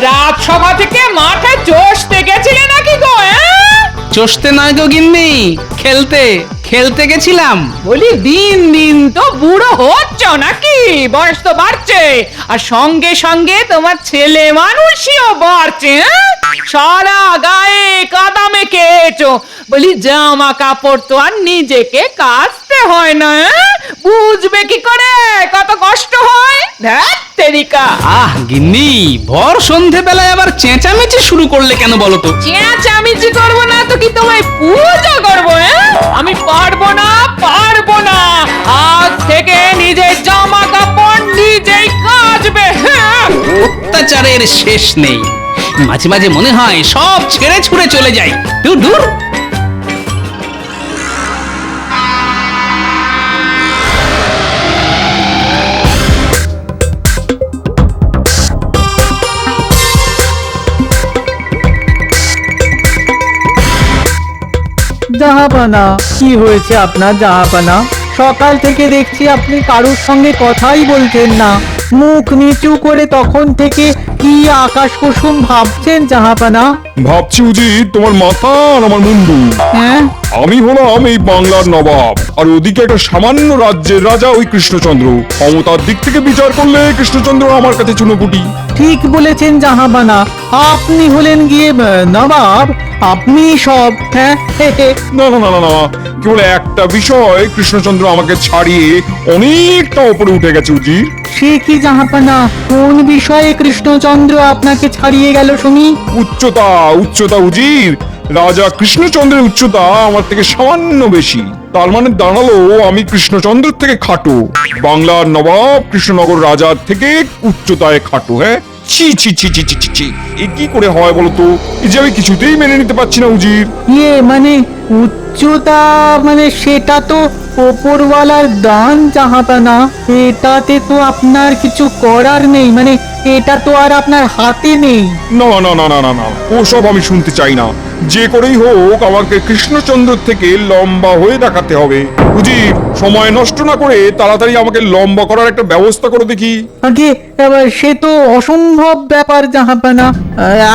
রাজসভা থেকে মাঠে চষতে গেছিলে নাকি গো? চষতে নয় গো গিন্নি, খেলতে খেলতে গেছিলাম। বলি দিন দিন তো বুড়ো হচ্ছ নাকি, বয়স তো বাড়ছে, আর সঙ্গে সঙ্গে তোমার ছেলে মানুষও বাড়ছে। সারা গায়ে কাদা মেখে এসো, বলি জামা কাপড় তো আর নিজেকে কাচতে হয় না, বুঝবে কি করে কত কষ্ট হয়? ধ্যাৎ তেরিকা। আহ গিন্নি, ভর সন্ধে বেলায় আবার চেঁচামেচি শুরু করলে কেন বলো তো? চেঁচামেচি করবো না তো কি তোমায় পূজা করবো? আমি পারবো না, পারবো না। আজ থেকে নিজের জামা কাপড় নিজেই কাচবে। অত্যাচারের শেষ নেই, মাঝে মাঝে মনে হয় সব ছেড়ে ছুড়ে চলে যাই। দূর দূর। জাহাপানা, কি হয়েছে আপনার জাহাপানা? সকাল থেকে দেখছি আপনি কারোর সঙ্গে কথাই বলছেন না, মুখ নিচু করে তখন থেকে কি আকাশ কুসুম ভাবছেন জাহাপানা? ভাবছি উজির, তোমার মাথা আর আমার মুন্ডু। হ্যাঁ, আমি হলাম এই বাংলার নবাব, আর ওদিকে একটা সামান্য রাজ্যের রাজা ওই কৃষ্ণচন্দ্র। ক্ষমতার দিক থেকে বিচার করলে কৃষ্ণচন্দ্র আমার কাছে চুনোপুটি। ঠিক বলেছেন জাহাপানা, আপনি হলেন গিয়ে নবাব, আপনি সব। হ্যাঁ, না না না না না, কেবল একটা বিষয় কৃষ্ণচন্দ্র আমাকে ছাড়িয়ে অনেকটা উপরে উঠে গেছে উজির। সে কি জাহাপানা, কোন বিষয়ে কৃষ্ণচন্দ্র আপনাকে ছাড়িয়ে গেল শুনি? উচ্চতা উচ্চতা উজির, রাজা কৃষ্ণচন্দ্রের উচ্চতা আমার থেকে সামান্য বেশি। তার মানে দাঁড়ালো আমি কৃষ্ণচন্দ্রের থেকে খাটো, বাংলার নবাব কৃষ্ণনগর রাজার থেকে উচ্চতায় খাটো। হ্যাঁ, ছি ছি ছি ছি ছি ছি ছি, এ কি করে হয় বলতো? এই যে আমি কিছুতেই মেনে নিতে পারছি না উজির। মানে উচ্চতা, মানে সেটা তো ওপরওয়ালার দান জাহাপানা, এটাতে তো আপনার কিছু করার নেই, মানে এটা তো আর আপনার হাতে নেই। না না না না না না, ওসব আমি শুনতে চাই না। যে করেই হোক আমাকে কৃষ্ণচন্দ্র থেকে লম্বা হয়ে দেখাতে হবে। উজির, সময় নষ্ট না করে তাড়াতাড়ি আমাকে লম্বা করার একটা ব্যবস্থা করে দেখি। আগে সে তো অসম্ভব ব্যাপার জাহাপানা,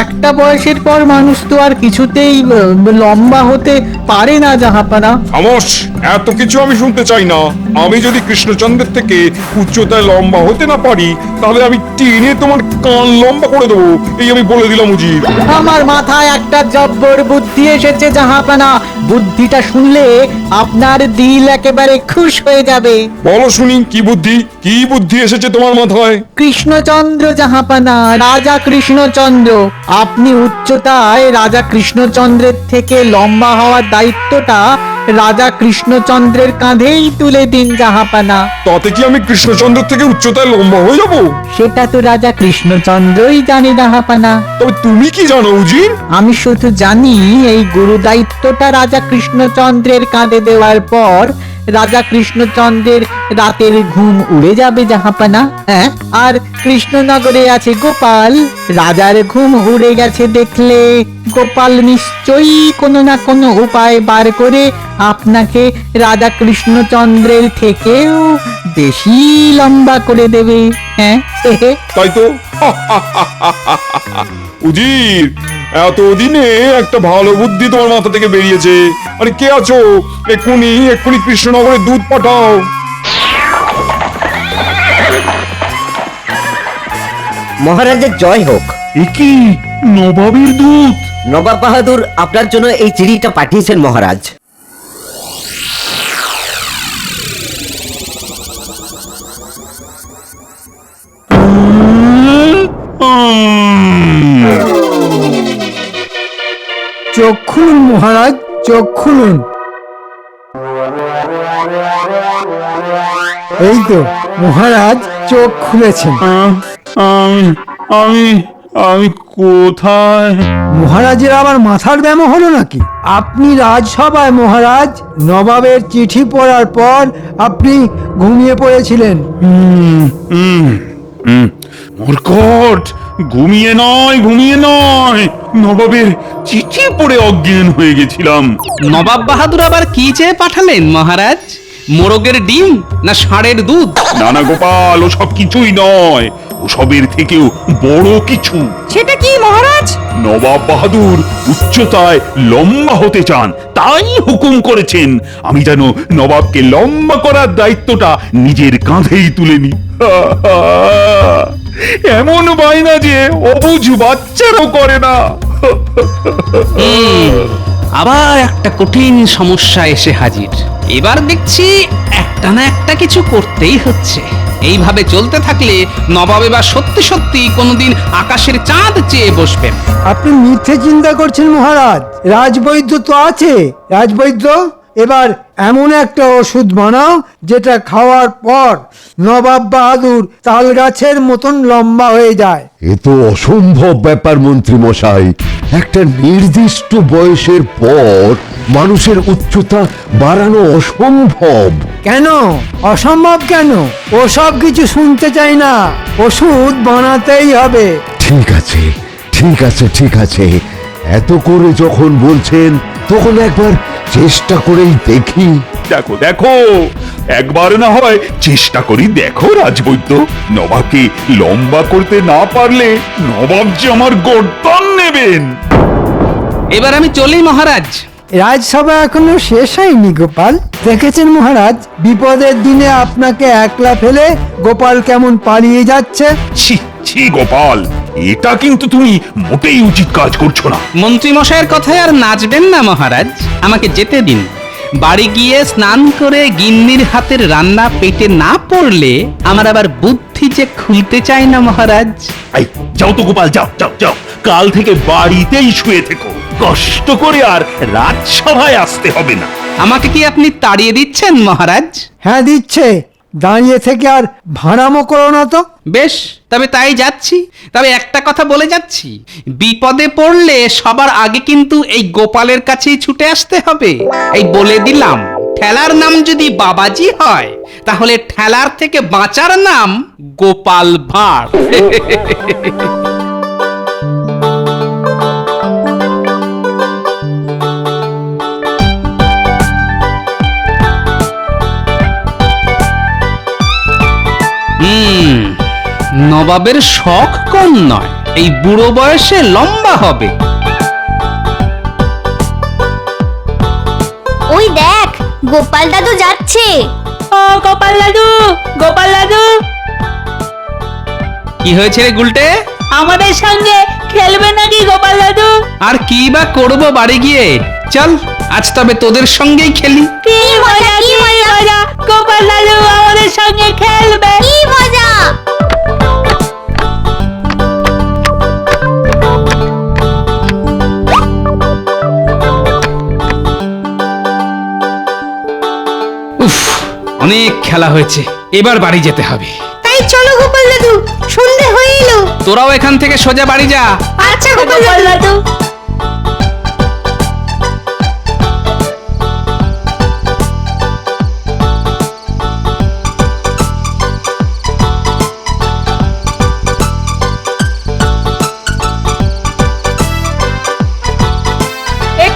একটা বয়সের পর মানুষ তো আর কিছুতেই লম্বা হতে পারে না জাহাপানা। খামোশ, এত কিছু আমি শুনতে চাই না। আমি যদি কৃষ্ণচন্দ্রের থেকে উচ্চতায় লম্বা হতে না পারি, তাহলে আমি টেনে তোমার কান লম্বা করে দেবো, এই আমি বলে দিলাম উজির। আমার মাথায় একটা জব্বর বুদ্ধি এসেছে জাহাপানা, বুদ্ধিটা শুনলে আপনার দিল একেবারে খুশ হয়ে যাবে। বলো শুনি, কি বুদ্ধি, কি বুদ্ধি এসেছে তোমার মাথায়? কৃষ্ণচন্দ্র জাহাপানা, রাজা কৃষ্ণচন্দ্র, আপনি উচ্চতায় রাজা কৃষ্ণচন্দ্রের থেকে লম্বা হওয়ার দায়িত্বটা রাজা কৃষ্ণচন্দ্রের কাঁধেই তুলে দিন জাহাপানা। তাতে কি আমি কৃষ্ণচন্দ্র থেকে উচ্চতায় লম্বা হয়ে যাব? সেটা তো রাজা কৃষ্ণচন্দ্রই জানে জাহাপানা। তবে তুমি কি জানো উজির? আমি শুধু জানি এই গুরু দায়িত্বটা রাজা কৃষ্ণচন্দ্রের কাঁধে দেওয়ার পর রাজা কৃষ্ণচন্দ্রের রাতের ঘুম উড়ে যাবে জাহাপানা। হ্যাঁ, আর কৃষ্ণনগরে আছে গোপাল, রাজার ঘুম উড়ে গেছে দেখলে গোপাল নিশ্চয়ই কোনো না কোনো উপায় বার করে আপনাকে রাজা কৃষ্ণচন্দ্রের থেকেও বেশি লম্বা করে দেবে। হ্যাঁ, তাই তো। উজির, এতদিনে একটা ভালো বুদ্ধি তোমার মাথা থেকে বেরিয়েছে। আরে কে আছো? এক্ষুনি এক্ষুনি কৃষ্ণনগরে দুধ পাঠাও। মহারাজের জয় হোক। এ কি নবাবের দুধ? নবাব বাহাদুর আপনার জন্য এই চিঠিটা পাঠিয়েছেন মহারাজ। চোখ খুলুন মহারাজ, চোখ খুলুন। এই তো মহারাজ চোখ খুলেছেন। আমি আমি কোথায়? মহারাজের আবার মাথার ব্যামো হলো নাকি? আপনি রাজসভায় মহারাজ, নবাবের চিঠি পড়ার পর আপনি ঘুমিয়ে পড়েছিলেন। মূর্খট, ঘুমিয়ে নয়, ঘুমিয়ে নয়, নবাবের চিঠি পড়ে অজ্ঞান হয়ে গেছিলাম। নবাব বাহাদুর আবার কি চেয়ে পাঠালেন মহারাজ? মোরগের ডিম না ষাঁড়ের দুধ? না না গোপাল, ও সব কিছুই নয়, ও সবের থেকেও বড় কিছু। সেটা কি মহারাজ? নবাব বাহাদুর উচ্চতায় লম্বা হতে চান, তাই হুকুম করেছেন আমি যেন নবাবকে লম্বা করার দায়িত্বটা নিজের কাঁধেই তুলে নি। এমন বায়না যে অবুঝ বাচ্চারাও করে না। আবার একটা কঠিন সমস্যা এসে হাজির। এবার দেখছি একটা না একটা কিছু করতেই হচ্ছে। এইভাবে চলতে থাকলে নবাব এবার সত্যি সত্যি কোনোদিন আকাশের চাঁদ চেয়ে বসবেন। আপনি মিথ্যে চিন্তা করছেন মহারাজ, রাজবৈদ্য তো আছে। রাজবৈদ্য, এবার এমন একটা ওষুধ বানাও যেটা খাওয়ার পর নবাব বাহাদুর তাল গাছের মতন লম্বা হয়ে যায়। এ তো অসম্ভব ব্যাপার মন্ত্রী মশাই। একটা নির্দিষ্ট বয়সের পর মানুষের উচ্চতা বাড়ানো অসম্ভব। কেন অসম্ভব? কেন? ওসব কিছু শুনতে চাই না, ওষুধ বানাতেই হবে। ঠিক আছে ঠিক আছে ঠিক আছে, এত করে যখন বলছেন তখন একবার চেষ্টা করেই দেখি। দেখো দেখো, একবার না হয় চেষ্টা করি দেখো রাজবৈদ্য। নবাবকে লম্বা করতে না পারলে নবাব যে আমার গর্দান নেবেন। এবার আমি চলি মহারাজ। রাজসভা এখনো শেষ হয়নি গোপাল। দেখেছেন মহারাজ, বিপদের দিনে আপনাকে একলা ফেলে গোপাল কেমন পালিয়ে যাচ্ছে। ছি ছি গোপাল, এটা কিন্তু তুমি মোটেই উচিত কাজ করছো না। মন্ত্রী মশাইয়ের কথায় আর নাচবেন না মহারাজ, আমাকে যেতে দিন। বাড়ি গিয়ে স্নান করে গিন্নির হাতের রান্না পেটে না পড়লে আমার আবার বুদ্ধি যে খুলতে চায় না মহারাজ। এই যাও তো গোপাল, যাও যাও যাও, কাল থেকে বাড়িতেই শুয়ে থেকো, কষ্ট করে আর রাজসভায় আসতে হবে না। আমাকে কি আপনি তাড়িয়ে দিচ্ছেন মহারাজ? হ্যাঁ দিচ্ছে, দাঁড়িয়ে থেকে আর ভাড়ামো করো না তো। বেশ, তবে তাই যাচ্ছি। তবে একটা কথা বলে যাচ্ছি, বিপদে পড়লে সবার আগে কিন্তু এই গোপালের কাছেই ছুটে আসতে হবে। এই বলে দিলাম, ঠেলার নাম যদি বাবাজি হয় তাহলে ঠেলার থেকে বাঁচার নাম গোপাল ভাঁড়। নবাবের শখ কম নয়, এই বুড়ো বয়সে লম্বা হবে। ওই দেখ, গোপাল দাদু যাচ্ছে। ও গোপাল দাদু, গোপাল দাদু, কি হয়েছে রে গুলটে? আমাদের সঙ্গে খেলবে নাকি গোপাল দাদু? আর কি বা করবো বাড়ি গিয়ে, চল আজ তবে তোদের সঙ্গেই খেলি। কি মজা, কি মজা! গোপাল দাদু আমাদের সঙ্গে খেলবে। কি মজা! উফ, অনেক খেলা হয়েছে, এবার বাড়ি যেতে হবে। তাই চলো গোপাল দাদু, সন্ধে হয়ে এলো। তোরাও এখান থেকে সোজা বাড়ি যা। আচ্ছা গোপাল দাদু।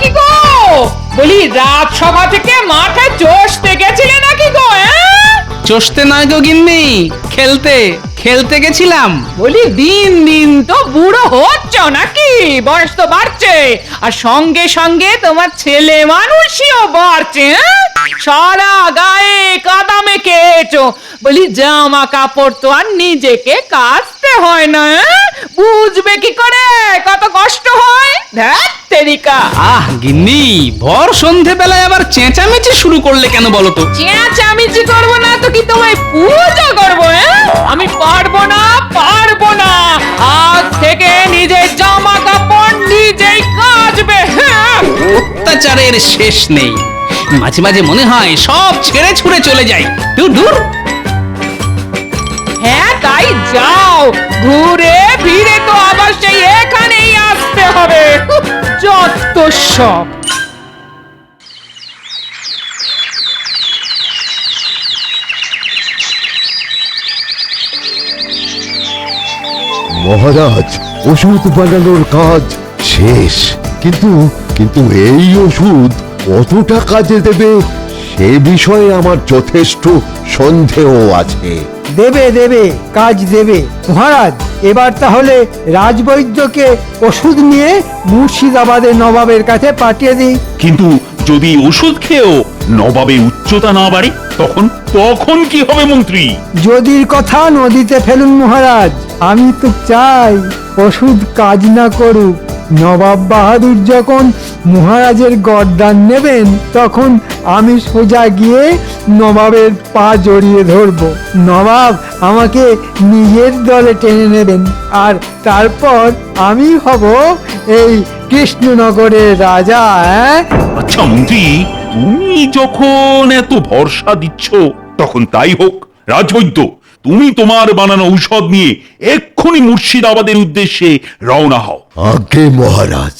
কি গো, বলি রাজসভা থেকে মাঠে চষতে গেছিলে নাকি গো? চষতে নয় গো গিন্নি, খেলতে খেলতে গেছিলাম। বলি দিন দিন তো বুড়ো হচ্ছ নাকি, বয়স তো বাড়ছে, আর সঙ্গে সঙ্গে তোমার ছেলে মানুষও বাড়ছে। সারা গায়ে কাদা মেখে এসো। বলি জামা কাপড় তো আর নিজেকে কাচতে হয় না, বুঝবে কি করে কত কষ্ট হয়? ধ্যাৎ তেরিকা। আহ গিন্নি, ভর সন্ধে বেলায় আবার চেঁচামেচি শুরু করলে কেন বলো তো? চেঁচামেচি করবো না তো কি তোমায় পূজা করবো? আমি পারবো না, পারবো না। আজ থেকে নিজের জামা কাপড় নিজেই কাচবে। অত্যাচারের শেষ নেই। মাঝে মাঝে মনে হয় সব ছেড়ে ছুড়ে চলে যাই। দূর দূর। হ্যাঁ তাই যাও, ঘুরে ফিরে তো আবার সেই এখানেই আসতে হবে। যত সব। মহারাজ, ওষুধ বানানোর কাজ শেষ, কিন্তু কিন্তু এই ওষুধ কতটা কাজে দেবে সে বিষয়ে আমার যথেষ্ট সন্দেহ আছে। দেবে দেবে, কাজ দেবে মহারাজ। এবার তাহলে রাজবৈদ্যকে ওষুধ নিয়ে মুর্শিদাবাদের নবাবের কাছে পাঠিয়ে দিই। কিন্তু যদি ওষুধ খেয়েও নবাবের উচ্চতা না বাড়ে তখন তখন কি হবে মন্ত্রী? যদির কথা নদীতে ফেলুন মহারাজ। আমি তো চাই ওষুধ কাজ না করুক। নবাব বাহাদুর যখন মহারাজের গর্দান নেবেন তখন আমি সোজা গিয়ে নবাবের পা জড়িয়ে ধরব। নবাব আমাকে নিজের দলে টেনে নেবেন আর তারপর আমি হব এই কৃষ্ণনগরের রাজা। আচ্ছা মন্ত্রী, তুমি যখন এত ভরসা দিচ্ছ তখন তাই হোক। রাজবৈদ্য, তুমি তোমার বানানো ঔষধ নিয়ে এক্ষুনি মুর্শিদাবাদের উদ্দেশ্যে রওনা হও। আজ্ঞে মহারাজ।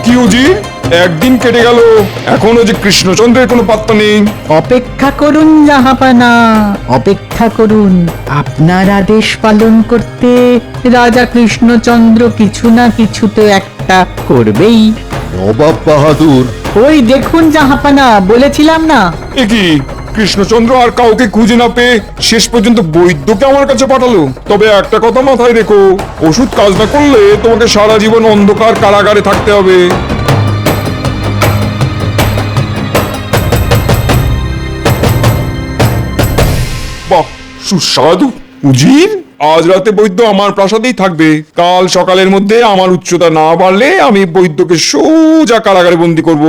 কি উজির, একদিন কেটে গেল, এখনো যে কৃষ্ণচন্দ্রের কোনো পাত্তা নেই। অপেক্ষা করুন জাহাপানা, অপেক্ষা করুন। আপনার আদেশ পালন করতে রাজা কৃষ্ণচন্দ্র কিছু না কিছু তো একটা করবেই। নবাব বাহাদুর ওই দেখুন জাহাপানা, বলেছিলাম না? এ কি, কৃষ্ণচন্দ্র আর কাউকে খুঁজে না পেয়ে শেষ পর্যন্ত বৈদ্যকে আমার কাছে পাঠালো? তবে একটা কথা মাথায় রেখো, ওষুধ কাজ না করলে তোমাকে সারা জীবন অন্ধকার কারাগারে থাকতে হবে। বাহ, সুস্বাদু। উজির, আজ রাতে বৈদ্য আমার প্রাসাদেই থাকবে। কাল সকালের মধ্যে আমার উচ্চতা না বাড়লে আমি বৈদ্যকে সোজা কারাগারে বন্দি করব।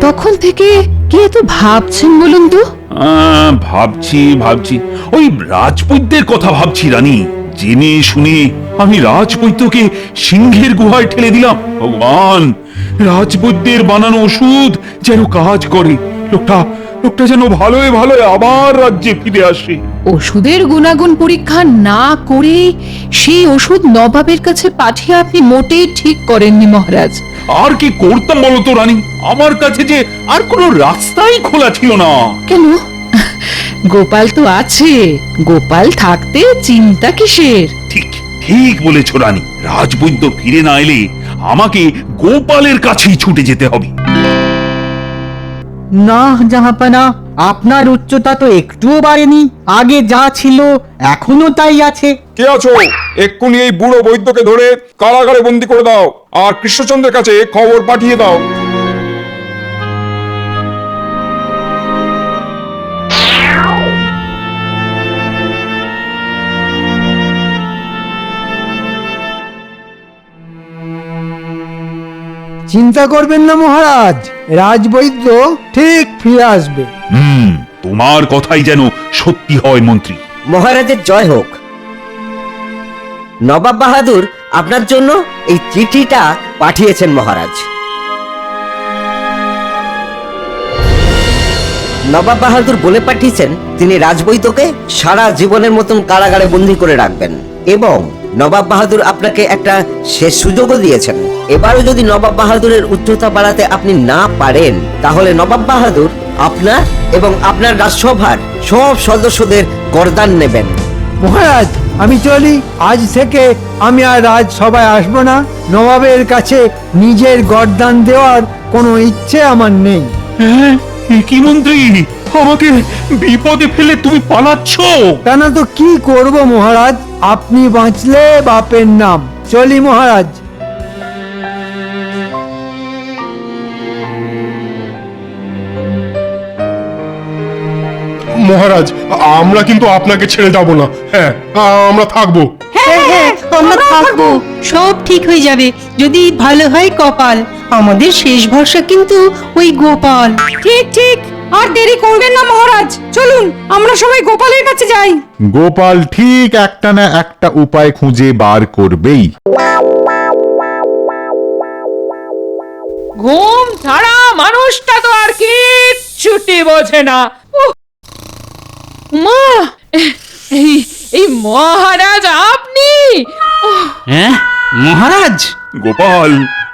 তখন থেকে কি এত ভাবছেন বলুন তো? ভাবছি ওই রাজবৈদ্যের কথা ভাবছি রানী। জেনে শুনে আমি রাজবৈদ্যকে সিংহের গুহায় ঠেলে দিলাম। ভগবান, রাজবৈদ্যের বানানো ওষুধ যেন কাজ করে। লোকটা যেন ভালোয় ভালোয় আবার রাজ্যে ফিরে আসে। ওষুধের গুণাগুণ পরীক্ষা না করে সেই ওষুধ নবাবের কাছে পাঠিয়ে আপনি মোটেই ঠিক করেননি মহারাজ। আর কি করতাম বলতো রানী? আমার কাছে যে আর কোনো রাস্তাই খোলা ছিল না। কেন? গোপাল তো আছে, গোপাল থাকতে চিন্তা কিসের? ঠিক বলেছ রানী। রাজবৈদ্য ফিরে না এলে আমাকে গোপালের কাছেই ছুটে যেতে হবে। না জাহাপানা, আপনার উচ্চতা তো একটুও বাড়েনি। আগে যা ছিল এখনো তাই আছে। কে আছো? এক্ষুনি এই বুড়ো বৈদ্যকে ধরে কারাগারে বন্দি করে দাও আর কৃষ্ণচন্দ্রের কাছে খবর পাঠিয়ে দাও। চিন্তা করবেন না মহারাজ, রাজবৈদ্য ঠিক ফিরে আসবে। তোমার কথাই যেন সত্যি হয় মন্ত্রী। মহারাজের জয় হোক। নবাব বাহাদুর আপনার জন্য এই চিঠিটা পাঠিয়েছেন মহারাজ। নবাব বাহাদুর বলে পাঠিয়েছেন তিনি রাজবৈদ্যকে সারা জীবনের মতন কারাগারে বন্দী করে রাখবেন এবং নবাব বাহাদুর আপনাকে একটা শেষ সুযোগও দিয়েছেন। এবারও যদি নবাব বাহাদুরের উচ্চতা বাড়াতে আপনি না পারেন তাহলে নবাব বাহাদুর আপনার এবং আপনার রাজসভার সব সদস্যদের গর্দান নেবেন। মহারাজ, আমি চলি। আজ থেকে আমি আর রাজসভায় আসবো না। নবাবের কাছে নিজের গর্দান দেওয়ার কোনো ইচ্ছে আমার নেই। হ্যাঁ, কি মন্ত্রী, আমাকে বিপদে ফেলে তুমি পালাচ্ছ? তা না তো কি করব মহারাজ, আপনি বাঁচলে বাপের নাম। চলি মহারাজ। মহারাজ, আমরা কিন্তু আপনাকে ছেড়ে যাব না। হ্যাঁ, আমরা থাকবো। হ্যাঁ, আমরা থাকবো। সব ঠিক হয়ে যাবে যদি ভালো হয় কপাল। আমাদের শেষ ভরসা কিন্তু ওই গোপাল। ঠিক ঠিক, আর দেরি করবেন না মহারাজ। চলুন আমরা সবাই গোপালের কাছে যাই। গোপাল ঠিক একটা না একটা উপায় খুঁজে বার করবেই। ঘুম ছাড়া মানুষটা তো আর কিচ্ছুটি বোঝে না। মা, এই মহারাজ আপনি? ওহ, হ্যাঁ মহারাজ, গোপাল,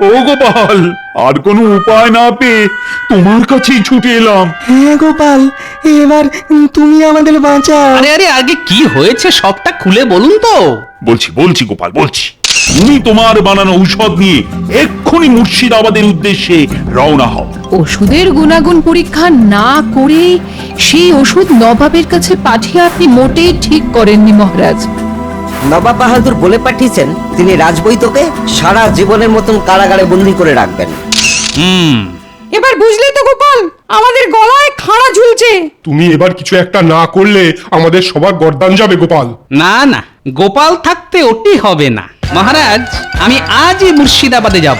ও গোপাল, আর কোনো উপায় না পেয়ে তোমার কাছেই ছুটে এলাম। হ্যাঁ গোপাল, এবার তুমি আমাদের বাঁচাও। আরে আরে আগে কি হয়েছে সবটা খুলে বলুন তো। বলছি গোপাল, বলছি। তুমি তোমার বানানো ঔষধ নিয়ে এক্ষুনি মুর্শিদাবাদের উদ্দেশ্যে রওনা হও। ওষুধের গুণাগুণ পরীক্ষা না করে সেই ওষুধ নবাবের কাছে পাঠিয়ে আপনি মোটেই ঠিক করেননি মহারাজ। নবাব বাহাদুর বলে পাঠিয়েছেন তিনি রাজবৈদ্যকে সারা জীবনের মতন কারাগারে বন্দি করে রাখবেন। এবার বুঝলে তো গোপাল, আমাদের গলায় খাড়া ঝুলছে। তুমি এবার কিছু একটা না করলে আমাদের সবার গর্দান যাবে গোপাল। না না, গোপাল থাকতে ওটি হবে না মহারাজ। আমি আজই মুর্শিদাবাদে যাব,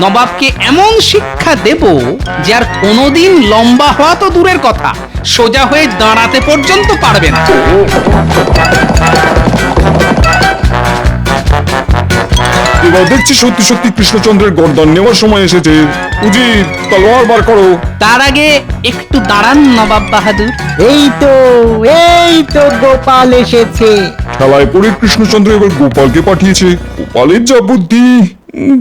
নবাবকে এমন শিক্ষা দেব যে আর কোনোদিন লম্বা হওয়া তো দূরের কথা, সোজা হয়ে দাঁড়াতে পর্যন্ত পারবে না। এবার দেখছি সত্যি সত্যি কৃষ্ণচন্দ্রের গর্দান নেওয়ার সময় এসেছে। উজির, তলোয়ার বার করো। তার আগে একটু দাঁড়ান নবাব বাহাদুর। এই তো গোপাল এসেছে। খেলায় পড়ে কৃষ্ণচন্দ্র এবার গোপালকে পাঠিয়েছে। গোপালের যা বুদ্ধি,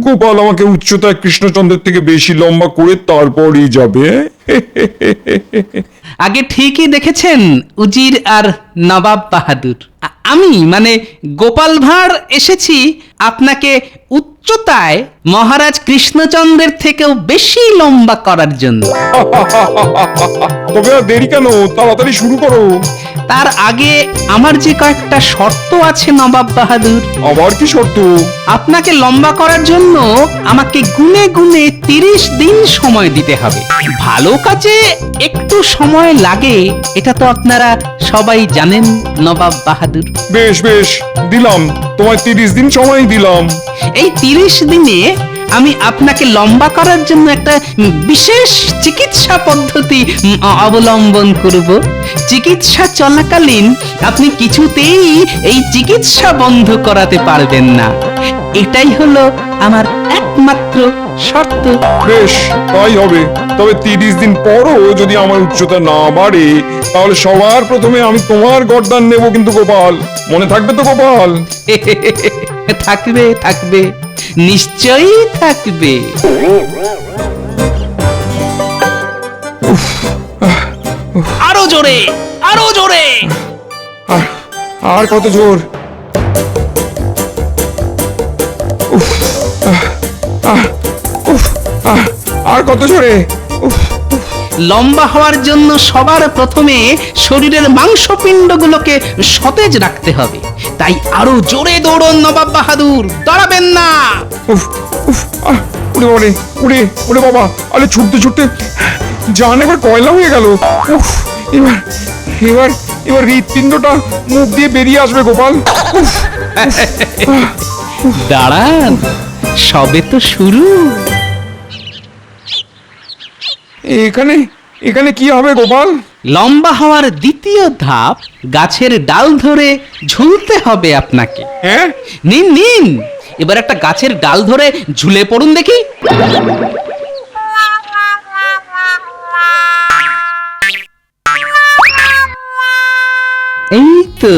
গোপাল আমাকে উচ্চতায় কৃষ্ণচন্দ্রের থেকে বেশি লম্বা করে তারপরই যাবে। আগে ঠিকই দেখেছেন উজির আর নবাব বাহাদুর। আমি মানে গোপাল ভাঁড় এসেছি আপনাকে উচ্চতায় মহারাজ কৃষ্ণচন্দ্রের থেকেও বেশি লম্বা করার জন্য। তবে আর দেরি কেন, তাড়াতাড়ি শুরু করো। তার আগে আমার যে কয়েকটা শর্ত আছে নবাব বাহাদুর। আবার কি শর্ত? আপনাকে লম্বা করার জন্য আমাকে গুনে গুনে 30 দিন সময় দিতে হবে। ভালো কাজে একটু সময় লাগে, এটা তো আপনারা সবাই জানেন নবাব বাহাদুর। বেশ বেশ, দিলাম তোমায় 30 দিন সময় দিলাম। এই 30 দিনে আমি আপনাকে লম্বা করার জন্য একটা বিশেষ চিকিৎসা পদ্ধতি অবলম্বন করব। চিকিৎসা চলাকালীন আপনি কিছুতেই এই চিকিৎসা বন্ধ করাতে পারবেন না। এটাই হলো আমার একমাত্র শর্ত। বেশ, তাই হবে। তবে 30 দিন পরও যদি আমার উচ্চতা না বাড়ে, তাহলে সবার প্রথমে আমি তোমার গর্দান নেব কিন্তু গোপাল। মনে থাকবে তো গোপাল? থাকবে থাকবে, নিশ্চয়ই থাকবে। আরো জোরে, আরো জোরে। আর কত জোর? আর কত জোরে? লম্বা হওয়ার জন্য সবার প্রথমে শরীরের মাংসপিণ্ডগুলোকে সতেজ রাখতে হবে। তাই আরো জোরে দৌড়ন নবাব বাহাদুর, দাঁড়াবেন না। উড়ে বাবা, উড়ে উড়ে বাবা, আরে ছুটতে ছুটতে জান একবার কয়লা হয়ে গেল। এবার এবার এবার হৃৎপিণ্ডটা মুখ দিয়ে বেরিয়ে আসবে গোপাল। দাঁড়ান, সবে তো শুরু। এখানে এখানে কি হবে গোপাল? লম্বা হওয়ার দ্বিতীয় ধাপ, গাছের ডাল ধরে ঝুলতে হবে আপনাকে। হ্যাঁ, নিন নিন, এবার একটা গাছের ডাল ধরে ঝুলে পড়ুন দেখি। এই তো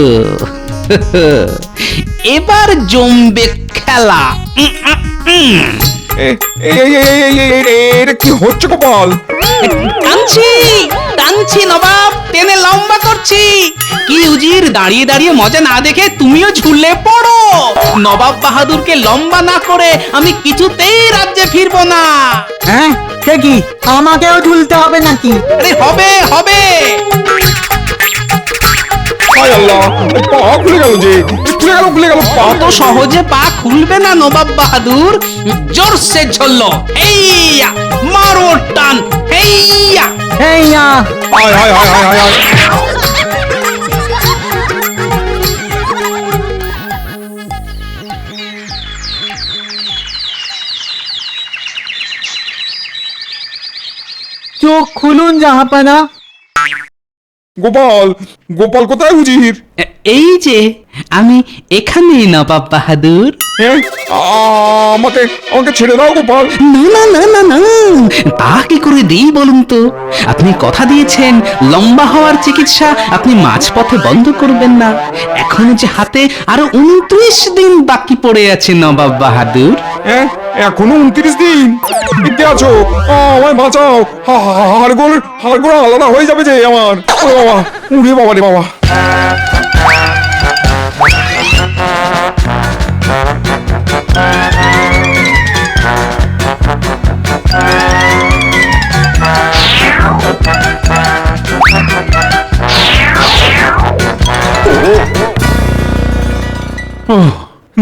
এবার জমবে খেলা। এটা কি হচ্ছে গোপাল? টানছি টানছি নবাব, টেনে লম্বা করছি। কি উজির, দাঁড়িয়ে দাঁড়িয়ে মজা না দেখে তুমিও ঝুলে পড়ো। নবাব বাহাদুরকে লম্বা না করে আমি কিছুতেই রাজ্যে ফিরবো না। হ্যাঁ সে কি, আমাকেও ঝুলতে হবে নাকি? আরে হবে হবে। হায় আল্লাহ, পা খুলে গেল যে, খুলে গেল পা। অত সহজে পা খুলবে না নবাব বাহাদুর, জোরসে ঝুললো। হেইয়া, মারো টান, হেইয়া। হেইয়া। হায় হায় হায় হায় হায় হায়। চোখ খুলুন জাহাপানা। গোপাল, গোপাল কোথায় হুজির? এই যে আমি এখানেই নবাব বাহাদুর। হ্যাঁ, আমাকে আমাকে ছেড়ে দাও গোপাল। না না না না না, তা কি করে দিই বলুন তো? আপনি কথা দিয়েছেন লম্বা হওয়ার চিকিৎসা আপনি মাঝপথে বন্ধ করবেন না। এখনো যে হাতে আরো 29 দিন বাকি পড়ে আছে নবাব বাহাদুর। হ্যাঁ, এখনো 29 দিন। বিদ্যে আছো, আমায় বাঁচাও। হাড়গোড় আলাদা হয়ে যাবে যে আমার। ওরে বাবা, উড়ে বাবা রে বাবা।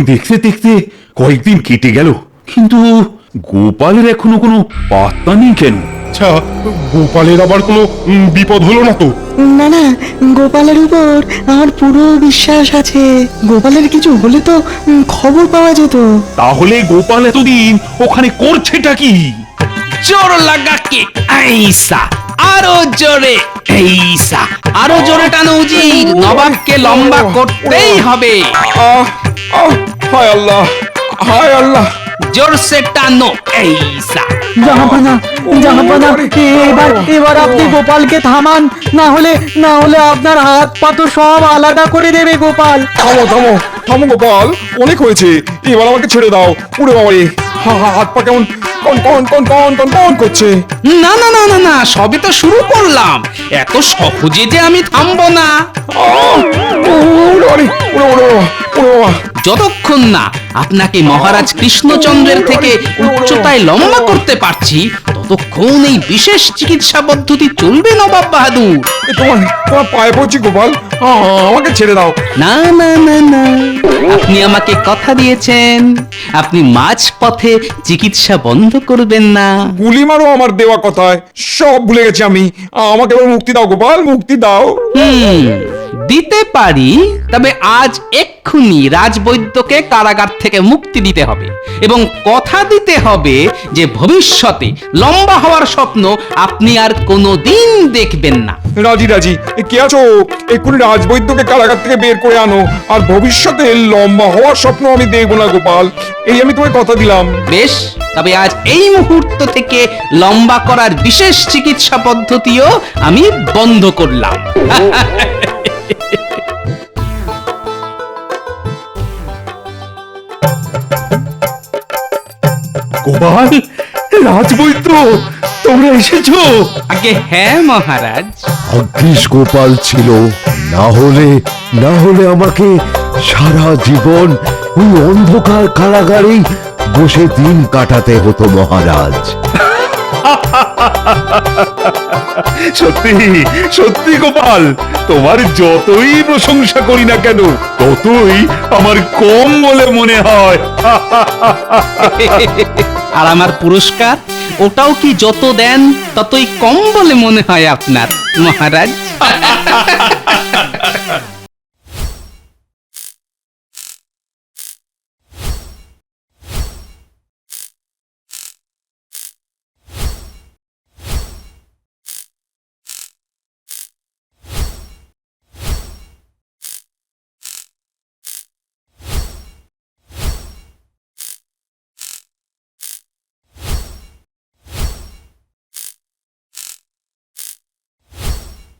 দেখতে দেখতে কয়েকদিন কেটে গেল, কিন্তু গোপালের এখনো কোনো পাত্তা নেই কেন? আচ্ছা, গোপালের আবার কোনো বিপদ হলো না তো? না না, গোপালের উপর আমার পুরো বিশ্বাস আছে। গোপালের কিছু হলে তো খবর পাওয়া যেত। তাহলে গোপাল এতদিন ওখানে করছেটা কি? জোর লাগা কে আইসা, আরো জোরে এইসা, আরো জোরে টানো উজির, নবাবকে লম্বা করতেই হবে। আহ আহ, হায় আল্লাহ, হায় আল্লাহ। জোরসে টানো এইসা। জাহাপানা জাহাপানা, এবার আপনি গোপালকে থামান, না হলে আপনার হাত পা তো সব আলাদা করে দেবে গোপাল। থামো থামো থামো গোপাল, অনেক হয়েছে, এবার আমাকে ছেড়ে দাও। উড়ে বাবা রে, হাত পা কেমন কন কন কন কন কন কন করছে। না না না না না, সবে তো শুরু করলাম, এত সহজে যে আমি থামবো না। উড়ে বাবা রে, উড়ে উড়ে বাবা, উড়ে বাবা। যতক্ষণ না আপনাকে মহারাজ কৃষ্ণচন্দ্রের থেকে উচ্চতায় লম্বা করতে পারছি, ততক্ষণ এই বিশেষ চিকিৎসা পদ্ধতি চলবে নবাব বাহাদুর। তোমার পায়ে পড়ছি গোপাল, আমাকে ছেড়ে দাও। না না না না, আপনি আমাকে কথা দিয়েছেন আপনি মাঝপথে চিকিৎসা বন্ধ করবেন না। গুলি মারো আমার দেওয়া কথায়, সব ভুলে গেছি আমি। আমাকে এবার মুক্তি দাও গোপাল, মুক্তি দাও। দিতে পারি, তবে আজ এক্ষুনি রাজবৈদ্যকে কারাগার থেকে মুক্তি দিতে হবে এবং কথা দিতে হবে যে ভবিষ্যতে লম্বা হওয়ার স্বপ্ন আপনি আর কোনোদিন দেখবেন না। রাজি রাজি, কে আছো? এক্ষুনি রাজবৈদ্যকে কারাগার থেকে বের করে আনো, আর ভবিষ্যতে লম্বা হওয়ার স্বপ্ন আমি দেখবো না গোপাল, এই আমি তোমায় কথা দিলাম। বেশ, তবে আজ এই মুহূর্ত থেকে লম্বা করার বিশেষ চিকিৎসা পদ্ধতিও আমি বন্ধ করলাম। গোপাল, রাজবৈদ্য, তোমরা এসেছো? আগে হ্যাঁ মহারাজ। ভাগ্যিস গোপাল ছিল, না হলে আমাকে সারা জীবন ওই অন্ধকার কারাগারেই বসে দিন কাটাতে হতো মহারাজ। সত্যি সত্যি গোপাল, তোমার যতই প্রশংসা করি না কেন, ততই আমার কম বলে মনে হয়। আর আমার পুরস্কার, ওটাও কি যত দেন ততই কম বলে মনে হয় আপনার মহারাজ?